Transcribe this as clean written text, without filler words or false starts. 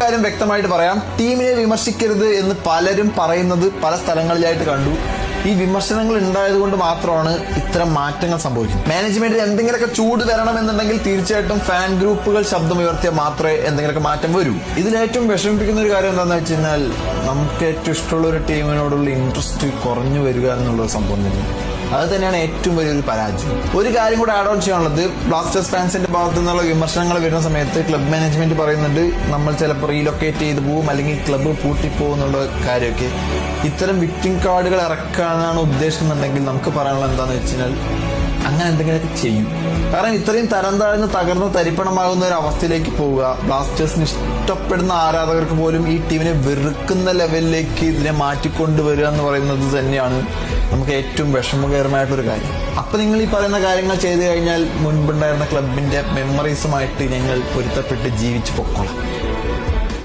കാര്യം വ്യക്തമായിട്ട് പറയാം, ടീമിനെ വിമർശിക്കരുത് എന്ന് പലരും പറയുന്നത് പല സ്ഥലങ്ങളിലായിട്ട് കണ്ടു. ഈ വിമർശനങ്ങൾ ഉണ്ടായതുകൊണ്ട് മാത്രമാണ് ഇത്തരം മാറ്റങ്ങൾ സംഭവിക്കുന്നത്. മാനേജ്മെന്റിൽ എന്തെങ്കിലുമൊക്കെ ചൂട് വരണമെന്നുണ്ടെങ്കിൽ തീർച്ചയായിട്ടും ഫാൻ ഗ്രൂപ്പുകൾ ശബ്ദമുയർത്തിയാൽ മാത്രമേ എന്തെങ്കിലുമൊക്കെ മാറ്റം വരൂ. ഇതിലേറ്റവും വിഷമിപ്പിക്കുന്ന ഒരു കാര്യം എന്താണെന്ന് വെച്ച് കഴിഞ്ഞാൽ, നമുക്ക് ഏറ്റവും ഇഷ്ടമുള്ള ഒരു ടീമിനോടുള്ള ഇൻട്രസ്റ്റ് കുറഞ്ഞു വരിക എന്നുള്ള സംഭവം തന്നെ. അത് തന്നെയാണ് ഏറ്റവും വലിയൊരു പരാജയം. ഒരു കാര്യം കൂടെ ആഡ് ഓൺ ചെയ്യാനുള്ളത്, ബ്ലാസ്റ്റേഴ്സ് ഫാൻസിന്റെ ഭാഗത്തു നിന്നുള്ള വിമർശനങ്ങൾ വരുന്ന സമയത്ത് ക്ലബ് മാനേജ്മെന്റ് പറയുന്നുണ്ട് നമ്മൾ ചിലപ്പോൾ റീലൊക്കേറ്റ് ചെയ്ത് പോകും, അല്ലെങ്കിൽ ക്ലബ്ബ് പൂട്ടിപ്പോകും എന്നുള്ള കാര്യമൊക്കെ. ഇത്തരം വിക്ടിംഗ് കാർഡുകൾ ഇറക്കാനാണ് ഉദ്ദേശിക്കുന്നുണ്ടെങ്കിൽ നമുക്ക് പറയാനുള്ളത് എന്താണെന്ന് വെച്ച് കഴിഞ്ഞാൽ അങ്ങനെ എന്തെങ്കിലുമൊക്കെ ചെയ്യും. കാരണം ഇത്രയും തരം താഴ്ന്ന് തകർന്ന് തരിപ്പണമാകുന്ന ഒരു അവസ്ഥയിലേക്ക് പോവുക, ബ്ലാസ്റ്റേഴ്സിന് ഇഷ്ടപ്പെടുന്ന ആരാധകർക്ക് പോലും ഈ ടീമിനെ വെറുക്കുന്ന ലെവലിലേക്ക് ഇതിനെ മാറ്റിക്കൊണ്ടുവരിക എന്ന് പറയുന്നത് തന്നെയാണ് നമുക്ക് ഏറ്റവും വിഷമകരമായിട്ടൊരു കാര്യം. അപ്പൊ നിങ്ങൾ ഈ പറയുന്ന കാര്യങ്ങൾ ചെയ്തു കഴിഞ്ഞാൽ മുൻപുണ്ടായിരുന്ന ക്ലബിന്റെ മെമ്മറീസുമായിട്ട് ഞങ്ങൾ പൊരുത്തപ്പെട്ട് ജീവിച്ചു പൊക്കോളാം.